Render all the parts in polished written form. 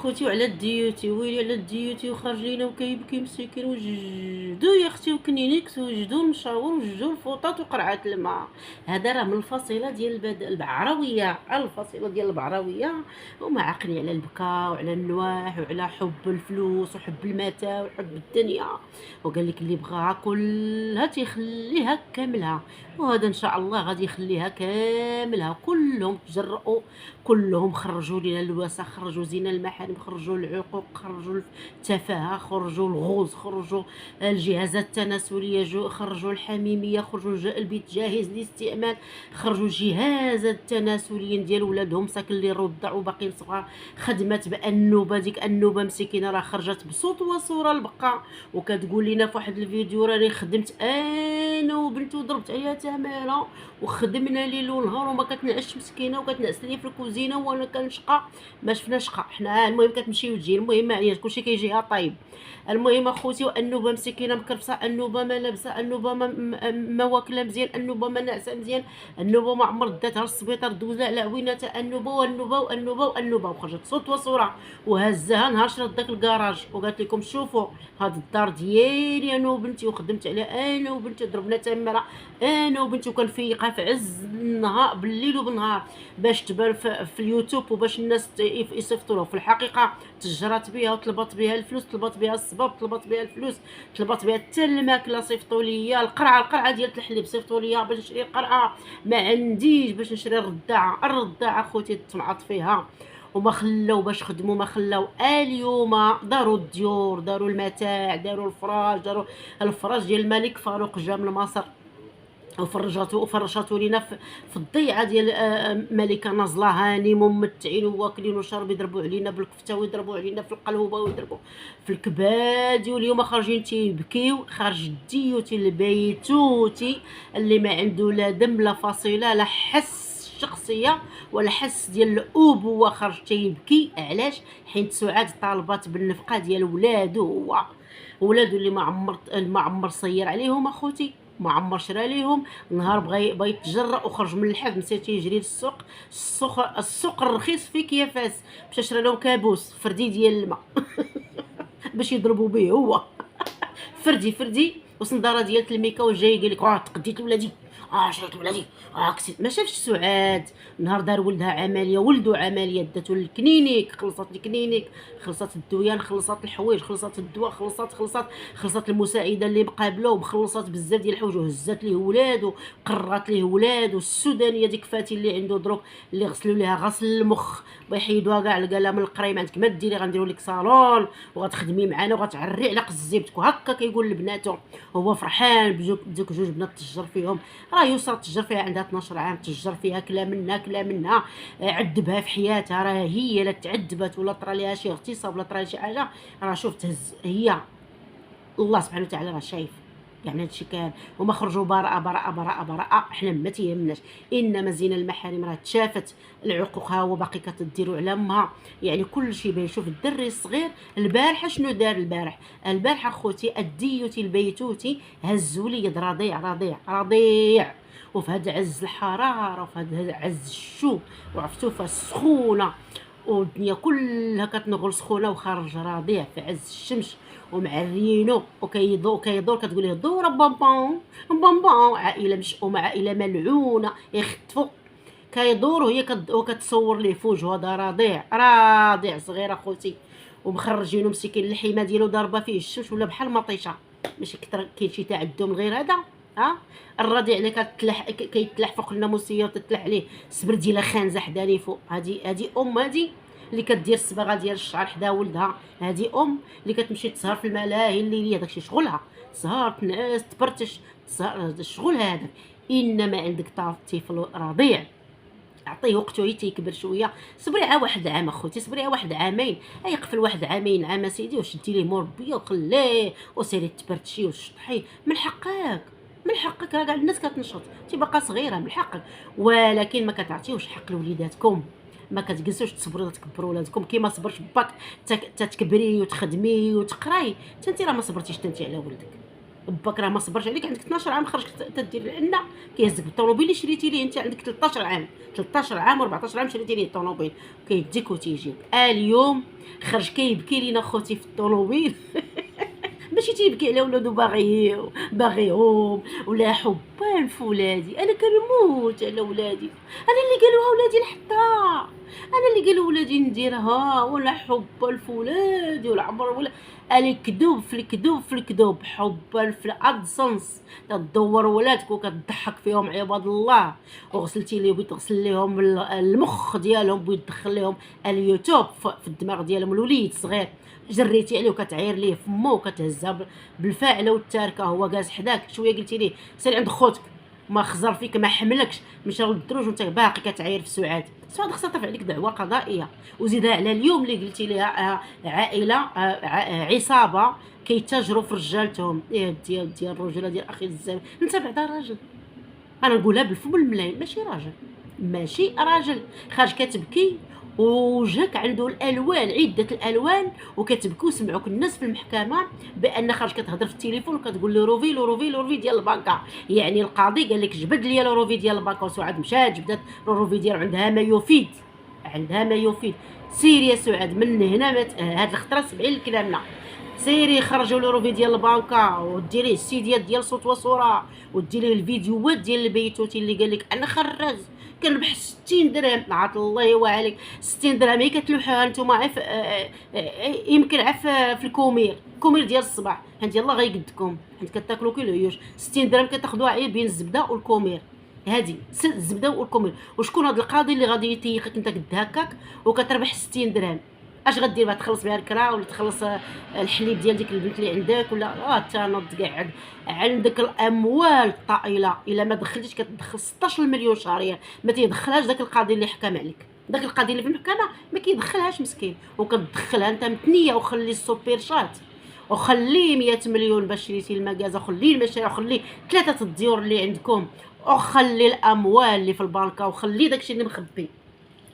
خوتي وعلى الديوتي، ويلي على الديوتي وخرج لينا وكيبكي مسكين، وجدو يا اختي وكنينيكس وجدو المشاور وجدو الفوطات وقرعات الماء. هذا راه من الفصيله ديال البعراويه، الفصيله ديال البعراويه، هما عاقلين على البكا وعلى النواح وعلى حب الفلوس وحب المتاع وحب الدنيا. وقال لك اللي بغاها كلها تيخليها كاملها، وهذا ان شاء الله غادي يخليها كاملها. كلهم تجرؤوا، كلهم خرجوا لنا الوسخ، خرجوا زنا المحارم، خرجوا العقوق، خرجوا التفاهه، خرجوا الغوز، خرجوا الجهازات التناسليه، خرجوا الحميميه، خرجوا البيت جاهز للاستعمال، خرجوا الجهازات التناسليين ديال ولادهم ساكن اللي رضع وباقيين صغار. خدمت بالنوبه، ديك النوبه مسكينه راه خرجت بصوت وصوره البقاء، وكتقول لنا في واحد الفيديو راني خدمت انا وبنتي وضربت عليها تماره وخدمنا ليل ونهار وما كتنعش مسكينه، وكتنعس لي في الكوزينه وانا كنشقى. ما شفنا شقى حنا، المهم كتمشي وتجي، المهم عليا كلشي كيجيها طيب. المهم اخوتي، والنوبه مسكينه مكرفسه، النوبه ما لابسه، النوبه ما واكله مزيان، النوبه ما ناعسه مزيان، النوبه ما عمر داتها للسبيطار دوزه على عويناتها، النوبه والنوبه والنوبه والنوبه. وخرجت صوت وصوره وهزها نهار شرات داك الكراج وقالت لكم شوفوا هاد الدار ديالي انا وبنتي، وخدمت عليها انا وبنتي، ضربنا تمره انا وبنتي، وكنفيقها في عز النهار بالليل وبالنهار باش تبان في اليوتيوب وباش الناس يصيفطوا له. في الحقيقه تجرات بها وطلبت بها الفلوس، طلبت بها السباب، طلبت بها الفلوس، طلبت بها حتى الماكله. صيفطوا لي القرعه ديال الحليب، صيفطوا لي باش نشري القرعه، ما عنديش باش نشري الرضاعه خوتي تنعط فيها. وما خلاو باش خدموا، ما خلاو. اليوم داروا الديور، داروا المتاع، داروا الفراش، داروا الفراش ديال الملك فاروق جا من مصر، وفرشاتو لينا في الضيعه ديال ملكه نازله هاني، ممتعين واكلين وشاربين، يضربوا علينا بالكفته ويضربوا علينا في القلوبه ويضربوا في الكبادي. واليوم خارجين تيبكيو، خارج الديوتي البيتوتي اللي ما عنده لا دم لا فصيله لا حس الشخصيه ولا حس ديال الابوه، خرج تيبكي. علاش؟ حيت سعاد طالبات بالنفقه ديال ولادو، هو ولادو اللي ما عمر صير عليهم اخوتي، ما عمر شرا ليهم. نهار بغى يتجرأ وخرج من الحد مشى تيجري للسوق، السوق الرخيص فيك يا فاس، مشى شرا لهم كابوس فردي ديال الماء باش يضربوا به هو. فردي وصنداره ديال الميكا، وجاي قال لك تقديت ولادي، شريت ولادي، كسيت. ما شافش سعاد نهار دار ولدها عمليه، ولدو عمليه، داتو للكلينيك، خلصت الكلينيك، خلصت الدويان، خلصت الحوايج، خلصت الدواء، خلصت المساعده اللي مقابله، خلصت بزاف ديال الحوايج، وهزات ليه ولادو، قرات ليه ولادو. السودانيه ديك فاتي اللي عنده دروك، اللي غسلوا ليها غسل المخ، بيحيدوها كاع، قال لها من القراي ما عندك ما ديري، غنديروا لك صالون وغتخدمي معنا وغتعري على قزيبتك. وهكا كيقول لبناتو، هو فرحان بدوك جوج بنات تجر فيهم. راه يسرا تجر فيها، عندها 12 عام، تجر فيها كلا منها عذبها في حياتها. راه هي لا تعذبت ولا طرا ليها شي اغتصاب ولا طرا لها شي حاجه، راه شوف تهز هي، الله سبحانه وتعالى راه شايف يعني هادشي كان. وما خرجوا براءة، حنا ما تيهمناش. انما زينه المحارم راه تشافت، العقوق ها هو باقي كتديروا على امها، يعني كل شيء باين. شوف الدري الصغير البارحه شنو دار، البارحه خوتي الديوتي البيتوتي هزوا لي يد رضيع، وفي هذا عز الحراره وفي هذا عز الشوب، وعرفتوا في السخونه والدنيا كلها كتنغل سخونه، وخارج رضيع في عز الشمس ومعرينو وكيدور كتقول ليه دور بامبام. عائله مشؤومه، عائله ملعونه، يختفوا كيدور وهي كتصور ليه في وجهه. هذا رضيع صغير اخوتي، ومخرجينو مسكين الحيمه ديالو ضاربه فيه الشمس ولا بحال مطيشه. ماشي كثر كاين شي تعدم غير هذا. الرضيع اللي كيتلح فوق الناموسيه وتتلح عليه سبرديله خانزه حداني فوق. هذه هذه اللي كدير الصباغه ديال الشعر حدا ولدها، هذه اللي كتمشي تسهر في الملاهي الليليه، داكشي شغلها، تسهر تنعس تبرتش، تسهر شغلها هذاك. انما عندك طفل رضيع، عطيه وقته تيكبر شويه، صبري على واحد العام اخوتي، صبري على واحد عامين، يقفل واحد عامين عام سيدي، وشدي ليه مربيه وخليه وسيري تبرتشي وشطحي. من حقك راه كاع الناس كتنشط، انت باقا صغيره من حقك، ولكن ما كتعطيوش حق لوليداتكم، ما كتجلسوش تصبروا وتكبروا ولادكم كيما صبرش باك تكبري وتخدمي وتقراي. انت راه ما صبرتيش انت على ولدك، باك راه ما صبرش عليك، عندك 12 عام خرجت تدير العنا كيهزك بالطوموبيل اللي شريتي ليه انت، عندك 13 عام 13 عام و14 عام شريتي ليه الطوموبيل كيديك وتيجيك. اليوم خرج كيبكي لينا خوتي في الطوموبيل ماشي تيبكي على ولادو باغيهم ولا حبان في ولادي. انا كنموت على ولادي، انا اللي قالوها ولادي الحطه، انا اللي قالوا ولادي نديرها، ولا حبان في ولادي ولا عمر ولا الكذوب في الكذوب في الكذوب، حبان في الادسنس تدور ولادك وكتضحك فيهم عباد الله، وغسلتي لي بغيت تغسل ليهم المخ ديالهم، بغيت تدخل لهم اليوتيوب في الدماغ ديالهم، الوليد صغير جريتي عليه وكتعير ليه فمو وكتهزها بالفاعله والتاركه، هو جالس حداك شويه قلتي ليه سير عند خوتك ما خزر فيك ما حملكش مشى للدروج وانت باقي كتعاير في سعاد. سعاد خصها ترفع عليك دعوه قضائيه، وزيدها على اليوم اللي قلتي ليها عائله عصابه كيتاجروا في رجالتهم. ديال الرجوله ديال اخي الزمان، انت بعدا راجل، انا نقولها بالفم الملايين، ماشي راجل ماشي راجل، خارج كتبكي وجهك عنده الالوان عده الالوان وكتبكي وسمعوك الناس في المحكمه بان خارج كتهضر في التليفون وكتقول له روفي ديال البنكه، يعني القاضي قال لك جبد لي روفي ديال البنكه، وسعاد مشات جبدت روفي ديال عندها ما يفيد، عندها ما يفيد. سيري يا سعاد من هنا هاد الخطره سمعي كلامنا، سيري خرجوا له روفي ديال البنكه وديريه السيديات ديال صوت وصوره وديريه الفيديوهات ديال البيتوتي اللي قال لك انا خرج كنربح 60 درهم. عاد الله يوعليك 60 درهم هي كتلوحوها نتوما يمكن في الكومير ديال الصباح، حيت يلاه غيقدكم حيت كتاكلوا كيلو عيوش. 60 درهم كتاخذوها عيب بين الزبده والكومير، هادي الزبده والكومير. وشكون هذا القاضي اللي غادي يتيقك انت قد هكاك وكتربح 60 درهم؟ اش غدير بها؟ تخلص بها الكرا ولا تخلص الحليب ديال ديك البنت اللي عندك، ولا تنوض قاعد عندك الاموال الطائله الا ما دخلتيش كتدخل 16 مليون شهريا، ما تيدخلهاش داك القاضي اللي حكم عليك، داك القاضي اللي في المحكمه ما كيدخلهاش مسكين، وكتدخلها انت متنيه. وخلي السوبر شات وخليه 100 مليون باش شريتي المكازا، وخليه المشاريع، وخليه 3 الديور اللي عندكم، وخلي الاموال اللي في البنكه، وخلي داكشي اللي مخبي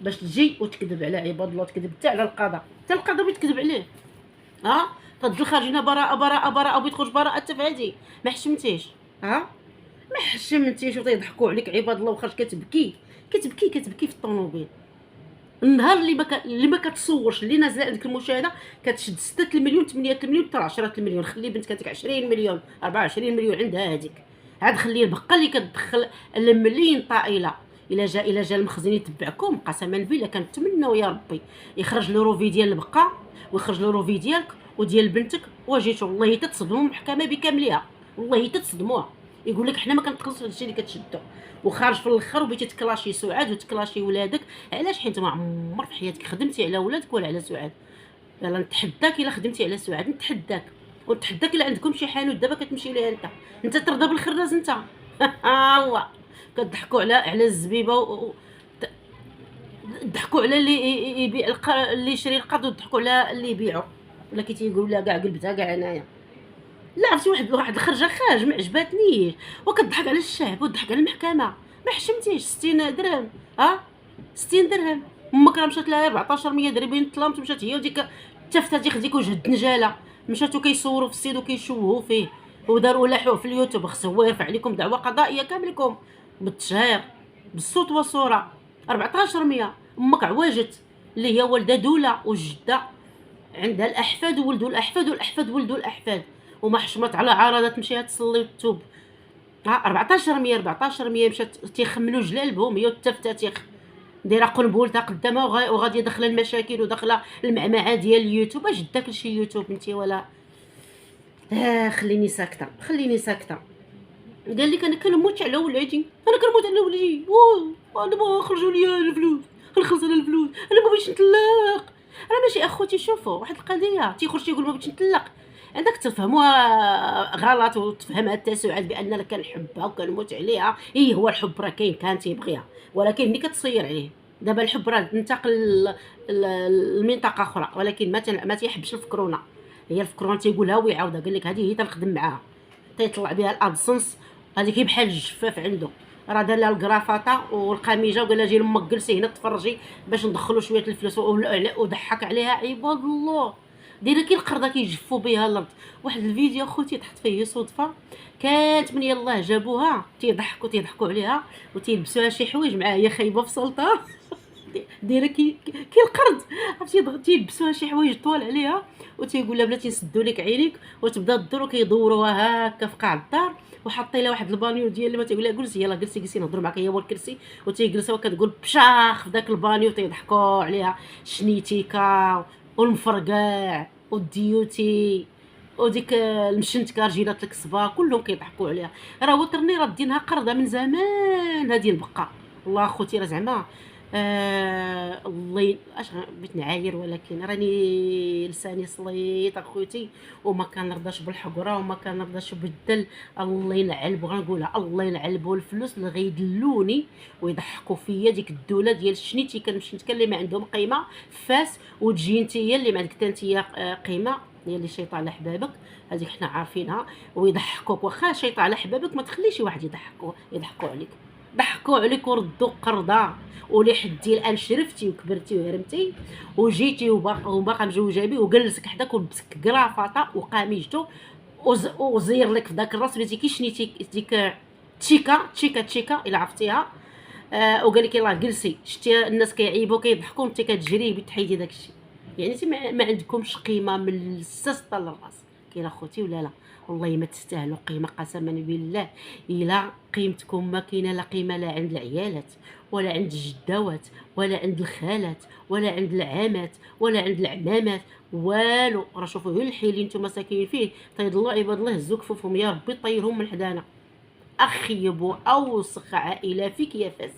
باش تجي وتكذب على عباد الله، تكذب حتى على القضاء، حتى القضاء بغيت تكذب عليه. تدخل خارجينا براءه بغيت تخرج براءه حتى في هادي ما حشمتيش، ما حشمتيش وتيضحكوا عليك عباد الله. وخرج كتبكي في الطوموبيل. النهار اللي ما كتصورش اللي نازله عندك المشاهده كتشد 6 المليون 8 المليون حتى 10 المليون، خلي بنتك هذيك 20 مليون 24 مليون عندها هذيك، عاد خلي البقه اللي كتدخل المليين طائله. الا جا المخزن يتبعكم قسما بالله كنتمنوا يا ربي يخرج له روفي ديال البقه ويخرج له روفي ديالك وديال بنتك، وجيتو والله تتصدموا المحكمه بكاملها، والله تتصدموها. يقول لك حنا ما كنتخلصوا هادشي اللي كتشدو، وخارج في الاخر وبغيتي تكلاشي سعاد وتكلاشي ولادك. علاش؟ حيت ما عمر في حياتك خدمتي على ولادك ولا على سعاد. يلا نتحداك الا خدمتي على سعاد، نتحداك ونتحداك الا عندكم شي حانوت دابا كتمشي ليها انت ترضى بالخراز انت هو كضحكوا على الزبيبه ضحكوا على اللي يبيع اللي يشري القرض، وضحكوا على اللي يبيعو، ولا كي تيقولوا لا كاع قلبتها كاع انايا. لا عرفتي واحد الخرجه خارج ما عجباتنيش، وكضحك على الشعب وضحك على المحكمه. ما حشمتيش 60 درهم 60 درهم امك راه مشات لها 1400 درهم طلامت، مشات هي وديك تفته تيخديك وجه الدنجاله، مشاتو كيصوروا في السيد وكيشوهوا فيه وداروا لاحوه في اليوتيوب. خصو هو يرفع عليكم دعوه قضائيه كاملكم بالتشهير بالصوت والصوره. 1400 امك عواجت اللي هي والده دوله وجده عندها الاحفاد وولدوا الاحفاد والاحفاد ولدوا الاحفاد، وما حشمت على عارضه تمشي تصلي وتتوب. 1400 مشات تيخملوا جلال بهم هي والتفتاتيخ دايره قنبولتها قدامها وغادي داخله المشاكل وداخله المعمعه ديال اليوتيوب. اش داك لشي يوتيوب انت ولا خليني ساكته قال لك انا كنموت على ولادي، دابا خرجوا لي الفلوس نخلص على الفلوس، انا ما بغيتش نطلق. راه ماشي اخوتي شوفوا واحد القضيه تيخرج تيقول ما بغيتش نطلق، عندك تفهموها غلط وتفهمها حتى سعاد بان انا كنحبها وكنموت عليها. هو الحب راه كان تيبغيها، ولكن ملي كتصير عليه دابا الحب راه انتقل لمنطقه اخرى، ولكن ما تيحبش الفكرونه. هي الفكرونه تيقولها ويعاودها، قال لك هذه هي تنخدم معاها، تيطلع بها الادسنس هذيك بحال الجفاف عنده. راه دار لها الكرافطه والقميجه وقال لها جي لامك جلسي هنا تفرجي باش ندخلوا شويه الفلوس وضحك عليها عباد الله. دايره كي القرده كيجفوا بها الارض. واحد الفيديو خوتي طحت فيه صدفه، كانت من يلاه جابوها تيضحكوا عليها وتيلبسوها شي حوايج معاه هي خايبه في سلطه. دايره كي القرد، عرفتي تيلبسوها شي حوايج طوال عليها وتيقول لها بلاتي نسدوا لك عينيك، وتبدا تدور وكيدوروها هكا في قاع الدار وحاطين لها واحد البانيو ديال اللي ما تيقول لها جلسي يلا جلسي نهضروا معاك، هي هو الكرسي وتيجلسوا وكتقول بشاخ في داك البانيو تيضحكوا عليها شنيتيكا والمفرقاع والديوتي وديك المشنتكه رجيلات الكسبه كلهم كيضحكوا عليها. راه وترني راه دينها قرده من زمان هذه البقه. والله اخوتي راه زعما الله بغيت نعاير ولكن راني لساني صليط اخوتي وما كنرضاش بالحقره وما كنرضاش بالدل. الله ينعل غنقولها الله ينعلبوا الفلوس اللي غيدلوني ويضحكوا فيا ديك الدوله ديال الشنيتي كنمشي اللي ما عندهم قيمه فاس وتجي نتيا اللي ما عندك حتى نتيا قيمه هي اللي شيطان على حبابك هذيك حنا عارفينها ويضحكوك. واخا شيطان على حبابك ما تخليش واحد يضحكوا عليك، ضحكوا عليك وردوا قرضه ولي حدي الان شرفتي وكبرتي وهرمتي وجيتي وباقا مجوجه بيه وجلسك حداك ولبسك كرافطه وقميجته وزير لك في داك الراس وليتي كي شنيتي ديك تشيكا الا عرفتيها. وقال لك يلاه جلسي شتي الناس كيعيبوا كيضحكوا وانت كتجري بتحيدي داك الشيء. يعني انت ما عندكمش قيمه من السس حتى للراس كاين اخوتي ولا لا؟ والله ما تستاهلوا قيمه قسما بالله. الا قيمتكم ما كاينه لا قيمه لا عند العيالات ولا عند الجداوات ولا عند الخالات ولا عند العامات ولا عند العمامات والو. راه شوفوا غير الحي اللي نتوما ساكنين فيه الله عباد الله هزوا كفوفهم يا ربي طيرهم من حدانا. اخيب واوسخ عائله فيك يا فاس.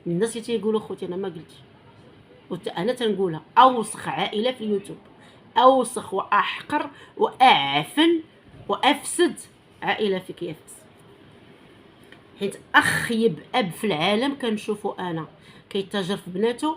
الناس اللي تيقولوا خوتي انا ما قلتش انا تنقولها اوسخ عائله في اليوتيوب، اوسخ واحقر واعفن وافسد عائله فيك يا فاس. حيت اخيب اب في العالم كنشوفو انا كيتاجر في بناتو.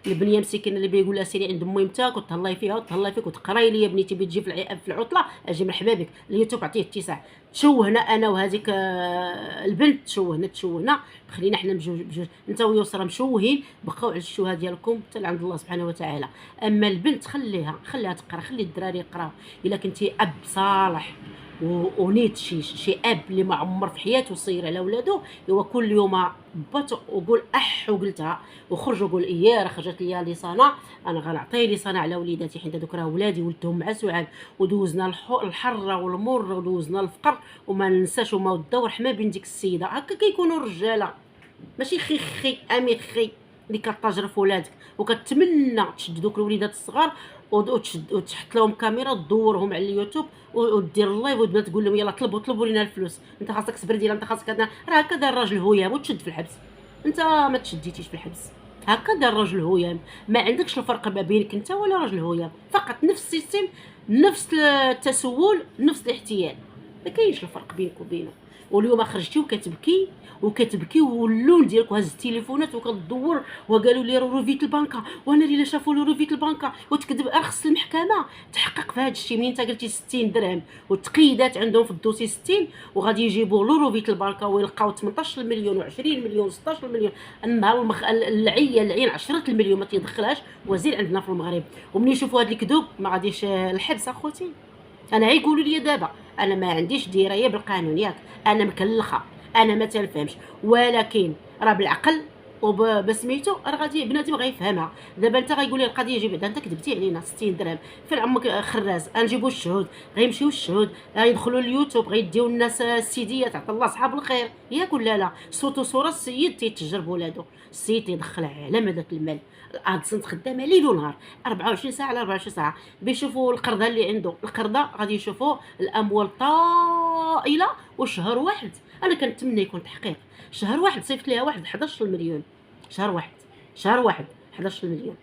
البنيه مسكينه اللي بيقول لها سيري عند ميمتك وتهلاي فيها وتهلاي فيك وتقراي لي يا بنيتي بتجي في العطله اجي مرحبا بك. اليوتيوب عطيه اتساع تشوهنا انا وهذيك البنت تشوهنا خلينا حنا بجوج انت ويسرى مشوهين بقاو على الشوهه ديالكم حتى عند الله سبحانه وتعالى. اما البنت خليها تقرا خلي الدراري يقراو. الا كنتي اب صالح ونيت شي اب اللي ما عمر في حياته صير على ولادو هو كل يوم بات وقول وقلتها وخرج وقول راه خرجت ليا لسانه انا غنعطي لسانه على وليداتي حيت دوك راه ولادي ولدتهم مع سعاد ودوزنا الحره والمر ودوزنا الفقر وما ننساش وما الدور حما بين ديك السيده. هكا كيكونوا الرجاله ماشي خي امي اللي كتاجر في ولادك وكتمنى تشد دوك الوليدات الصغار وتحط لهم كاميرا تدورهم على اليوتيوب ودير اللايف وتبدا تقول لهم يلا طلبوا لينا الفلوس. انت خاصك صبر ديال انت خاصك راه هكا دار الراجل هويام وتشد في الحبس. انت ما تشديتيش في الحبس هكا دار الراجل هويام. ما عندكش الفرق ما بينك انت ولا راجل هويام، فقط نفس السيستم نفس التسول نفس الاحتيال ما كاينش الفرق بينك وبينه. واليوم خرجتي وكتبكي واللون ديالك وهز التليفونات وكتدور وقالوا لي روفيت البنكه وانا اللي شافوا له روفيت البنكه وتكذب. ارخص المحكمه تحقق في هذا الشيء. منين انت قلتي 60 درهم والتقييدات عندهم في الدوسي 60 وغادي يجيبوا له روفيت البنكه ويلقاو 18 مليون و20 مليون و16 مليون. النهار العين 10 المليون ما تيدخلهاش وزير عندنا في المغرب. ومنين يشوفوا هذا الكذوب ما غاديش الحبس اخوتي. انا يقولوا لي دابا انا ما عنديش درايه بالقانون ياك انا مكلخه انا ما تنفهمش ولكن راه بالعقل وبسميتو راه غادي بنادم غيفهمها. دابا انت غيقول لي القضيه جيب انت كذبتي علينا 60 درهم فين عمك خراز غنجيبوا الشهود غيمشيو الشهود غيدخلوا اليوتيوب غيديو الناس السيديات عطا الله صحاب الخير ياك ولا لا. صوتو صوره السيد تيتجر بولادو السيد تيدخل على هذاك المال الادسنت خدامه ليل ونهار 24 ساعه على 24 ساعه بيشوفوا القرضه اللي عنده. القرضه غادي يشوفوا الاموال طائله وشهر واحد انا كنتمنى يكون تحقيق. شهر واحد صيفط ليها واحد 11 مليون شهر واحد 11 مليون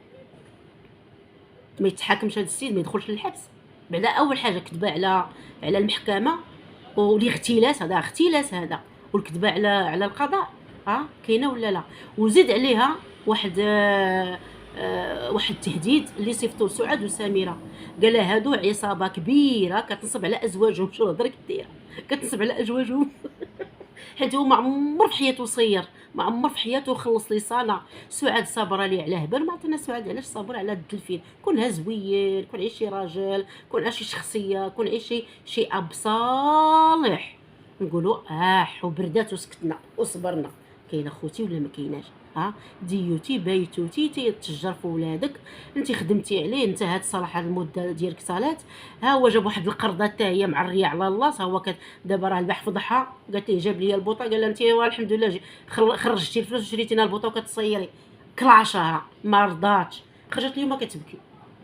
ما يتحاكمش هذا السيد ما يدخلش للحبس. بعدا اول حاجه كتبه على المحكمه والاختلاس هذا اختلاس هذا والكتبه على القضاء كاينه ولا لا. وزيد عليها واحد التهديد اللي صيفطوا لسعاد وسميره قال هادو عصابه كبيره كتنصب على ازواجهم. شنو هضره كدير كتنصب على ازواجهم حيت هو ما عمر في حياته صير ما عمر في حياته خلص لي صانع. سعاد صابره لي على هبل، ما عطينا سعاد علاش صابره على الدلفين؟ كونها زوين، كون عيش شي راجل، كون عيش شي شخصيه، كون عيش شي اب صالح، نقولوا وبردات وسكتنا وصبرنا. كاين اخوتي ولا ما كايناش؟ ديوتي بيتوتي تتشجر في ولادك، انت خدمتي عليه، انت هاد صلاح هاد المده ديالك صالات. ها هو جاب واحد القرضه حتى هي معريه على الله، ها هو دابا راه البح فضحها، قالت ليه جاب لي البوطه، قال لها انت الحمد لله خرجتي الفلوس وشريتي لنا البوطه وكتصيري كلاشها. ما رضاتش، خرجت اليوم كتبكي،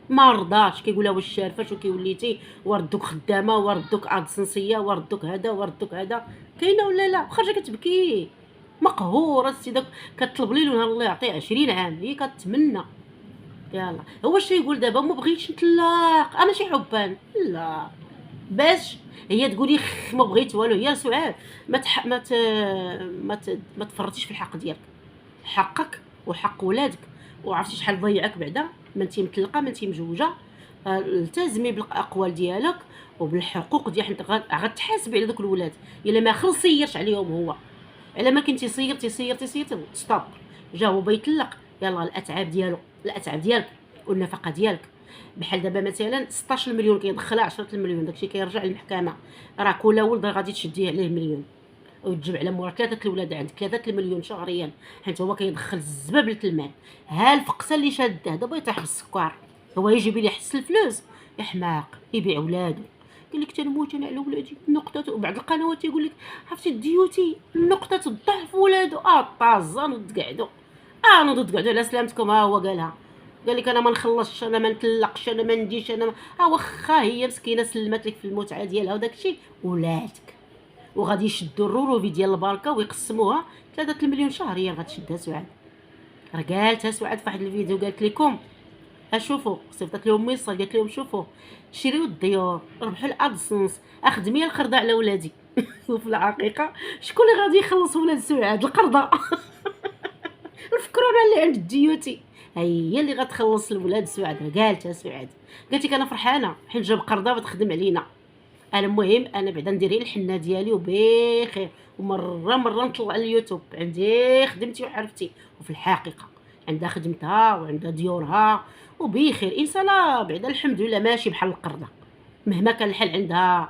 ما رضاتش. كيقول لها واش شارفه شو كيوليتي، وردوك خدامه، وردوك ادسنسيه، وردوك هذا وردوك هذا، كاينه ولا لا؟ خرجت كتبكي مقهوره السيده، كتطلب لي نهار الله يعطيه 20 عام، هي كتمنى. يلا هو اش يقول دابا؟ ما بغيتش نطلق، انا ماشي حبان لا، باش هي تقولي ما بغيت والو. هي سعاد ما تفرطيش في الحق ديالك، حقك وحق ولادك، وعرفتي شحال ضيعك بعدا، ما انتي مطلقه ما انتي مجوجه. التزمي بالاقوال ديالك وبالحقوق ديالك، غتحاسبي على دوك الولاد الا ما خلصيرش عليهم. هو على ما كنتي صيرتي ستوب، جا هو بيطلق، يلا الاتعاب ديالو، الاتعاب ديالك والنفقه ديالك. بحال دابا مثلا 16 مليون كيدخلها 10 المليون، داكشي كيرجع للمحكمه، راه كل ولد غادي تشديه عليه مليون، وتجيب على مورا 3 الولاد عندك 3 المليون شهريا، حيت هو كيدخل الزبابله المال. ها الفقسه اللي شاده دابا يطيح بالسكر، هو يجيب لي يحس الفلوس يا حماق، يبيع ولادو. قال لك تنموت انا على ولادي نقطه. وبعض القنوات يقول لك عرفتي ديوتي نقطه الضعف ولادو، طازه نوض قعدو، نوض قعدو على سلامتكم. ها هو قالها، قال لك انا ما نخلصش، انا ما نطلقش، انا ما نديش، انا واخا هي مسكينه سلمت لك في المتعه ديالها وداكشي، ولادك وغادي يشدوا الروروفي ديال البركه ويقسموها 3 المليون شهريا. غتشدها سعاد، راه قالتها سعاد في واحد الفيديو، قالت لكم اشوفوا، صيفطت لهم ميصه قالت لهم شوفوا شريو الديور، ربحوا الادسنس، اخدمي القرضه على ولادي. وفي الحقيقه شكون اللي غادي يخلص ولاد سعاد؟ القرضه. الفكرونه اللي عند الديوتي هي اللي غتخلص الولاد سعاد. قالتها سعاد، قالت لك انا فرحانه حيت جاب قرضه وتخدم علينا. المهم انا بعدا ندير الحنه ديالي وبخير، ومره نطلع على اليوتيوب، عندي خدمتي وحرفتي، وفي الحقيقه عندها خدمتها وعندها ديورها وبخير، انسانه بعدا الحمد لله ماشي بحال القرده. مهما كان الحال عندها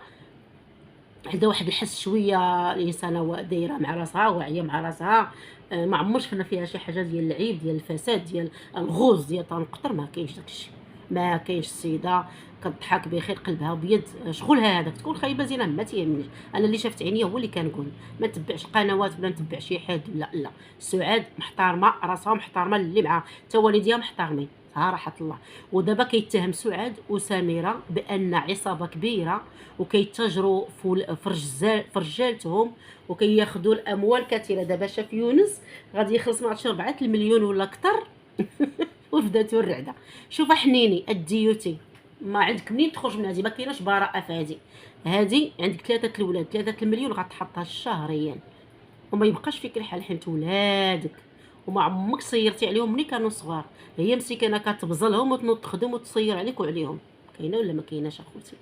واحد الحس شويه، الانسانه دايره مع راسها، واعيه مع راسها. ما عمرش شفنا فيها شي حاجه ديال العيب، ديال الفساد، ديال الغوز، ديال تنقطر، ما كاينش داكشي، ما كاينش. السيده كتضحك بخير، قلبها ابيض، شغلها هذاك. تكون خايبه زينه ما تيهمنيش، انا اللي شافت عينيا هو اللي كنقول، ما نتبعش قنوات ولا نتبع شي حد ولا لا. سعاد محترمه راسها، محترمه اللي معاها، حتى والديها محترمين صراحه الله. ودابا كيتهم سعاد وسميره بان عصابه كبيره وكيتاجروا في رجالتهم وكياخذوا الاموال كثيره. دابا شاف يونس غادي يخلص ما عرفتش 4 المليون ولا اكثر. وفداتو الرعده. شوف حنيني الديوتي، ما عندك منين تخرج من هذه، ما كايناش براءه في هذه عندك 3 الولاد 3 المليون غتحطها شهريا، وما يبقاش فيك الحال حيت ولادك وما عمرك صيرتي عليهم ملي كانوا صغار. هي مسكينه كتبزلهم وتنوض تخدم وتصير عليك وعليهم. كاينه ولا ما كايناش اخوتي؟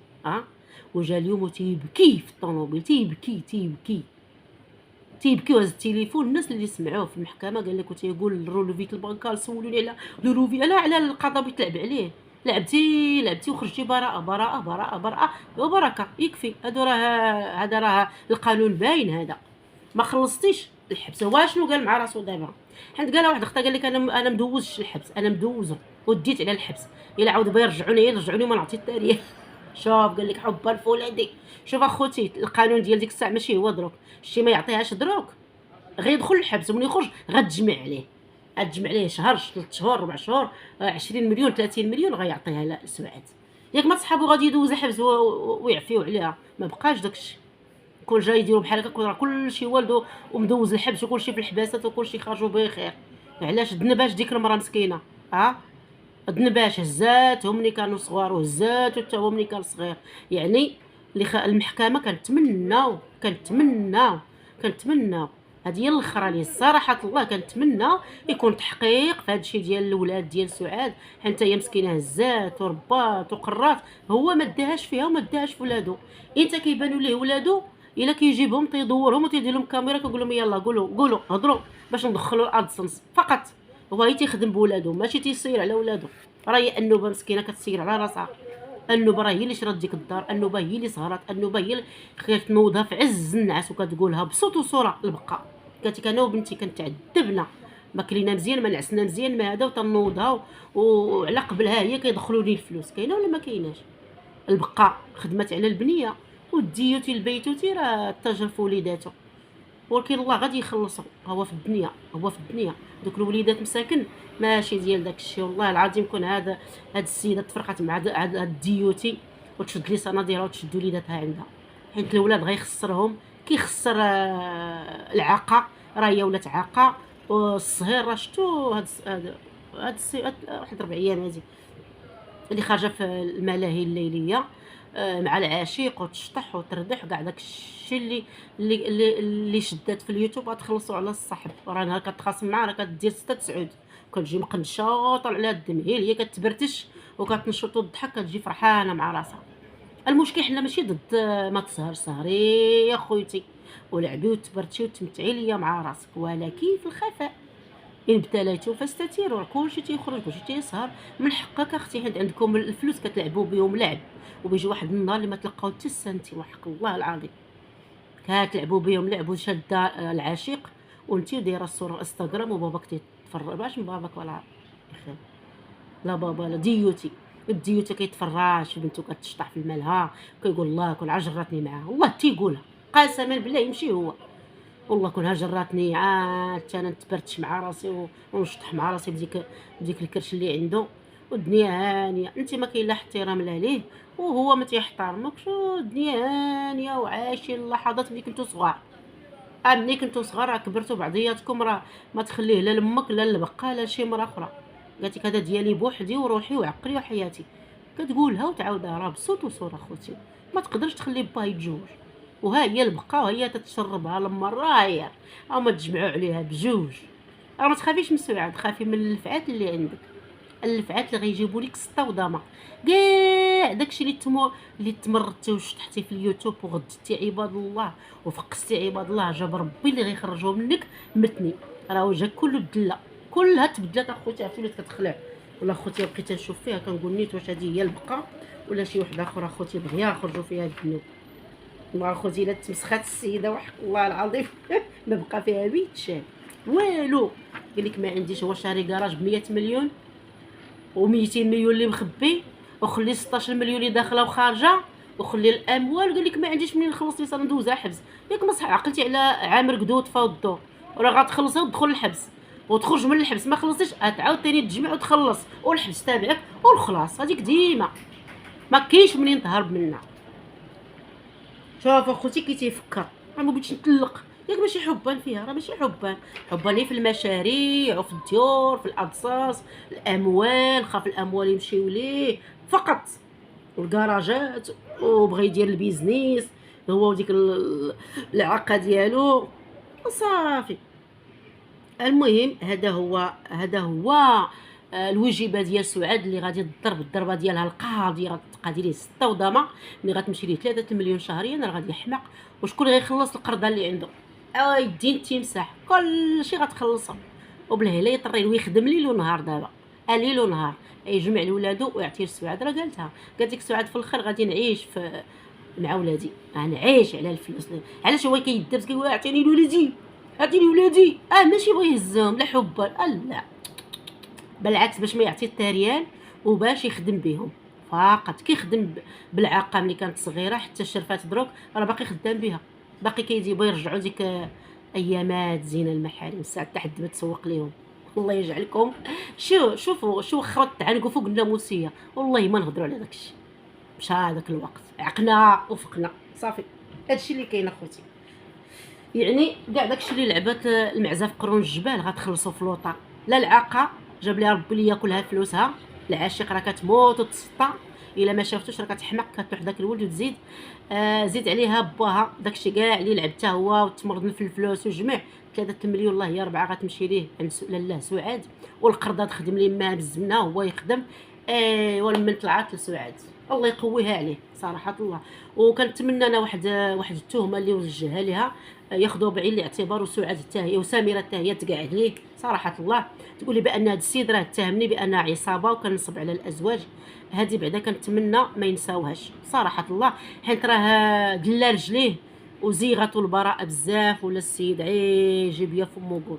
وجا اليوم تيبكي في الطوموبيل، تيبكي وهز التليفون. الناس اللي سمعوه في المحكمه قال لك وتيقول رولوفيت البنكال، سولوني على رولوفي، لا على القضاء بيتلعب عليه. لعبتي وخرجتي براءه وبركه، يكفي. هذا راه القانون باين، هذا ما خلصتيش الحبس. هو شنو قال مع راسو دابا؟ حيت قالها واحد اختها، قال لك انا مدوزش الحبس، انا مدوزه وديت على الحبس، الا عاود بغا يرجعوني ما نعطي التاريخ. شوف قال لك حبا الفولادي. شوف اخوتي، القانون ديال ديك الساعه ماشي هو دروك، شتي ما يعطيهاش دروك غيدخل الحبس، ومن يخرج غتجمع عليه شهر 3 شهور 4 شهور 20 مليون 30 مليون غيعطيها لسعاد. ياك ما صحابو غادي يدوز حبس ويعفيو عليها، ما بقاش داكشي. كون جاي يديروا بحال هكا، راه كلشي والدو ومدوز الحبس وكلشي في الحباسات وكلشي خرجوا بخير. علاش دنباش ديك المراه مسكينه؟ دنباش هزاتهم ملي كانوا صغار وهزاتو حتى هو ملي كان صغير. يعني المحكمه كنتمناو هذه هي الاخرى لي صراحه الله، كنتمنى يكون تحقيق في هذا الشيء ديال الاولاد ديال سعاد. حتى هي مسكينه هزات وربات وقرات، هو ما داهاش فيها وما داهاش في ولادو. انت كيبانوا ليه ولادو الا كيجيبهم تيدورهم وتيدير لهم كاميرا كيقول لهم يلا قولوا هضروا باش ندخلوا الادسنس فقط. هو هي تيخدم بولادو ماشي تيسير على ولادو. راه هي النوبه مسكينه كتسير على راسها. النوبه راه هي اللي شرات ديك الدار، النوبه هي اللي سهرات، النوبه هي اللي كتنوضها في عز النعاس وكتقولها بصوت وصوره البقاء. قالت لك انا وبنتي كنتعذبنا، ما كلينا مزيان ما نعسنا مزيان ما هذا وتنوضها وعلى قبلها هي كيدخلوا لي الفلوس. كاينه ولا ما كايناش؟ البقاء خدمت على البنيه والديوتي البيتوتي راه تاجر في وليداتو، ولكن الله غادي يخلصو. هو في الدنيا هو في الدنيا دوك الوليدات مساكن ماشي ديال داك الشيء. والله العظيم كون هاد السيده تفرقات مع هاد الديوتي وتشد لي صناديرها وتشد وليداتها عندها، حيت الولاد غيخسرهم كيخسر العاقه. راه هي ولات عاقه والصهير راه شتو هاد واحد 4 ايام هادي اللي خارجه في الملاهي الليليه مع العشيق وتشطح وتردح كاع داك الشيء اللي شدات في اليوتيوب. غتخلصوا على الصاحب، راه نهار كتخاصم معاه راه كدير 6 9 كتجي مقنشه طالع عليها الدمهيل، هي كتبرتش وكتنشط وتضحك كتجي فرحانه مع راسها. المشكل حنا ماشي ضد ما تسهر سهري يا خويتي ولعبي وتبرتي وتمتعي ليا مع راسك، ولكن في الخفاء. إن ابتليتوا فاستتيروا، كلشي تيخرج كلشي تيسهر. من حقك اختي حيت عندكم الفلوس كتلعبوا بهم لعب، وبيجي واحد النهار اللي ما تلقاو حتى سنتي وحق الله العظيم كتلعبوا بهم لعب وشاده العشيق وانتي دايره الصوره انستغرام وباباك تيتفرج. باش من باباك ولا اخي لا بابا لا ديوتي الديوتي كيتفرج في بنتو كتشطح في الملها كيقول الله كون عجرتني معاه. والله تيقولها قسما بالله يمشي هو والله كونها جراتني عاد انا نتبرتش مع راسي ونشطح مع راسي بديك الكرش اللي عنده والدنيا هانيه. انت ما كاين لا احترام لا ليه وهو ما تيحترمكش والدنيا هانيه وعايشين اللحظات ملي كنتو صغار. ملي كنتو صغار راه كبرتوا بعضياتكم راه ما تخليه لا لامك لا لبقى لا شي مرا اخرى. قالت لك هذا ديالي بوحدي وروحي وعقلي وحياتي كتقولها وتعاودها راه بصوت وصوره خوتي. ما تقدرش تخلي با يتجوج وها هي البقاء وهي تتشربها لما راير او ما تجمعوا عليها بجوج. راه ما تخافيش من سعاد، خافي من الفعات اللي عندك، الفعات اللي غيجيبوا لك سطه وضامه كاع داكشي اللي تمرتي وشطحتي في اليوتيوب وغدتي عباد الله وفقستي عباد الله جاب ربي اللي غيخرجوا منك متني. راه وجهك كله دله كلها تبدلات اخوتي. عرفتي ولات كتخلع ولا اخوتي بقيت نشوف فيها كنقول نيت واش هذه هي البقاء ولا شي وحده اخرى اخوتي بغيا يخرجوا فيها الذنوب. والله اخوتي الا تمسخات السيده وحق الله العظيم ما بقى فيها بيت شاب والو. قال لك ما عنديش، هو شاري كراج ب 100 مليون و200 مليون اللي مخبي وخلي 16 مليون اللي داخله وخارجه وخلي الاموال. قال لك ما عنديش منين نخلص لي صار ندوزها حبس. ياك ما صح عقلتي على عامر قدود فوضو راه غتخلصي وتدخل الحبس وتخرج من الحبس ما خلصتيش غتعاود ثاني تجمع وتخلص والحبس تابعك والخلاص. هذيك ديما ما كاينش منين تهرب منها. شوف اخوتي كي تيفكر راه ما بغيتش نطلق ياك ماشي حبان فيها، راه ماشي حبان في المشاريع وفي الديور في الأبصاص الاموال. خاف الاموال يمشيو ليه فقط والكراجات وبغى يدير البيزنيس هو وديك العقه ديالو صافي. المهم هذا هو الوجيبه ديال سعاد اللي غادي تضرب الضربه ديالها القاضي غتقادي ليه 6 وضامه ملي غتمشي ليه 3 مليون شهريا راه غادي يحمق. وشكون غيخلص القرضه اللي عنده؟ يدين تيمسح كلشي غتخلصو وبالهلا يطري له يخدم ليل ونهار دابا ليل ونهار يجمع لولادو ويعطي لسعاد. راه قالت لك سعاد في الاخر غادي نعيش مع ولادي غنعيش على الفلوس. علاش هو كيدبس كيقول اعطيني ولادي ماشي بغى يهزهم لا حبا لا بالعكس باش ما يعطي التريال وباش يخدم بهم فقط. كيخدم بالعاقه ملي كانت صغيره حتى شرفات دروك راه باقي خدام بها باقي كيجيبوا يرجعوا ديك ايامات زينه المحارم ساعه حد ما تسوق لهم. الله يجعلكم شوفوا شو خط عنقوا فوق الناموسيه والله ما نهضروا على داكشي. مشى هذاك الوقت عقنا وفقنا صافي. هادشي اللي كاين اخوتي. يعني كاع داكشي اللي لعبات المعزه في قرون الجبال غتخلصوا في لوطا. لا العاقه جاب لي ربي اللي ياكلها فلوسها، العاشق راه كتموت وتسطى الا ما شافتوش راه كتحمق كتروح داك الولد وتزيد زيد عليها باها داكشي كاع اللي لعبته هو وتمرض في الفلوس وجمع 3 مليون الله هي 4 غتمشي ليه عند لاله سعاد والقرضه تخدم ليه ما بالزمنه هو يخدم. ولمن طلعت لسعاد الله يقويها عليه صراحه الله. وكنتمنى انا واحد التهمه اللي وجهها لها ياخذوها بعين الاعتبار، وسعاد حتى هي وسميره حتى هي تقعد ليه صراحه الله، تقول لي بان هذا السيد راه اتهمني بان عصابه وكنصب على الازواج. هذه بعدا كنتمنى ما ينساوهاش صراحه الله، حيت راه دلا رجليه وزيغته البراءه بزاف، ولا السيد عيجي بيا فمو قول.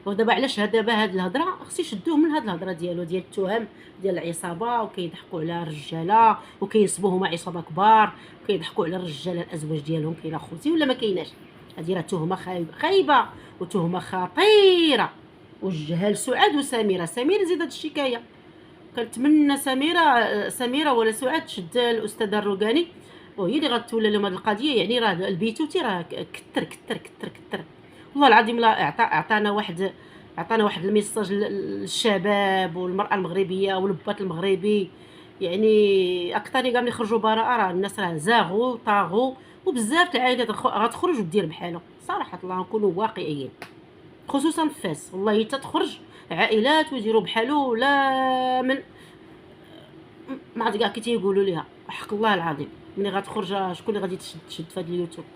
ودابا علاش دابا هاد الهضره خصو يشدوه من هاد الهضره ديالو ديال التهم ديال العصابه، وكيضحكوا على الرجاله وكينسبوه هما عصابه كبار، وكيضحكوا على الرجاله الازواج ديالهم. كاين اخوتي ولا ما كايناش؟ هادي راه تهمه خايبه وتهمه خطيره، وجهها لسعاد وسميره. سميره زيد هاد الشكايه، كنتمنى سميره ولا سعاد تشد الاستاذه الروقاني، وهي اللي غتولى لهم هاد القضيه. يعني راه البيتوتي راه كتر كتر كتر كتر والله العظيم. لا عطانا واحد الميساج للشباب والمراه المغربيه والبات المغربي، يعني اكثر كاع ملي يخرجوا براءه راه الناس راه زاغوا طاغوا، وبزاف العائلات غتخرج ودير بحالهم صراحه الله. نكونوا واقعيين، خصوصا في فاس والله حتى تخرج عائلات ويديروا بحالو. لا من ما عرفت كاع كي تيقولوا ليها حق الله العظيم، ملي غتخرج شكون اللي غادي تشد في هذا اليوتيوب؟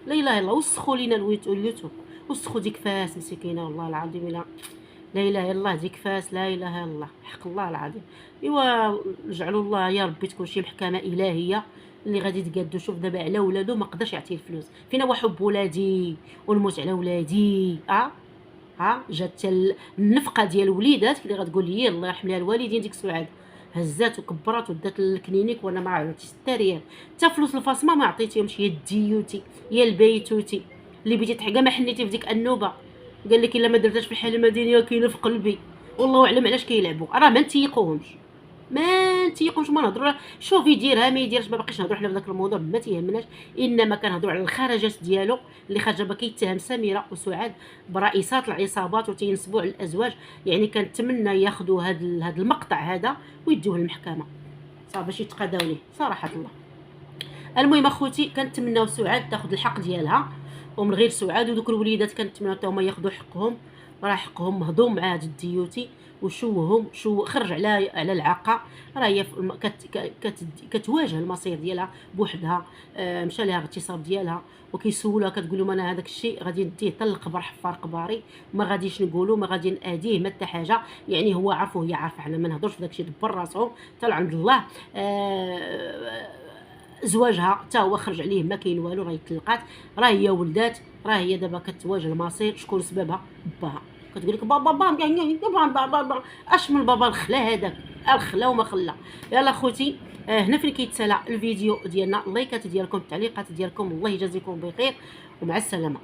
لا اله الا الله. وسخوا لينا اليوتيوب، وسخوا ديك فاس مسكينه والله العظيم. لا اله الا الله ديك فاس، لا اله الا الله حق الله العظيم. ايوا نجعلوا الله يا ربي تكون شي محكمه الهيه اللي غادي تقادو. شوف دابا على ولادو ما قدرش يعطيه الفلوس، فينا هو حب ولادي ونموت على ولادي. جات النفقه ديال وليدات اللي غتقول لي الله يرحم لها الوالدين ديك سعاد، هزات وكبرات ودات للكلينيك وانا ما عرفتش 6 ريال. حتى فلوس الفاصمه ما عطيتيهمش، يا الديوتي يا البيتوتي اللي بغيتي تحكى ما حنيتي في ديك النوبه. قال لك الا ما درتهاش في الحاله المدنيه كاينه في قلبي. والله اعلم علاش كيلعبوا، راه ما نتيقوهمش ما نهضروا. شوفي يديرها ما يديرش ما باقيش نهضروا حنا في داك الموضوع ما تيهمناش، انما كنهضروا على الخرجات ديالو اللي خرج كيتهم سميره وسعاد برئيسات العصابات وتينسبوا على الازواج. يعني كنتمنى ياخذوا هذا المقطع هذا ويديوه للمحكمه صافي باش يتقاداو ليه صراحه الله. المهم اخوتي كنتمناو سعاد تاخذ الحق ديالها، ومن غير سعاد ودوك الوليدات كنتمناو حتى هما ياخذوا حقهم. راه حقهم مهضوم مع هاد الديوتي، وشوهم خرج على العاقه. راه هي كتواجه المصير ديالها بوحدها. مشى لها الاغتصاب ديالها وكيسولها كتقول لهم انا هذاك الشيء غادي نديه حتى للقبر حفار قباري، ما غاديش نقولوا ما غادي ناديه ما حتى حاجه. يعني هو عارف وهي عارفه، حنا ما نهضرش في داك الشيء دبر راسهم حتى عند الله. زواجها حتى هو خرج عليه ما كاين والو، راه طلقات، راه هي ولدات، راه هي دابا كتواجه المصير. شكون سببها؟ باها. كتقول لك بابا اش من بابا الخلا هذاك الخلا وما خلا. يلا خوتي هنا فين كيتسالى الفيديو ديالنا. اللايكات ديالكم التعليقات ديالكم الله يجازيكم بخير ومع السلامه.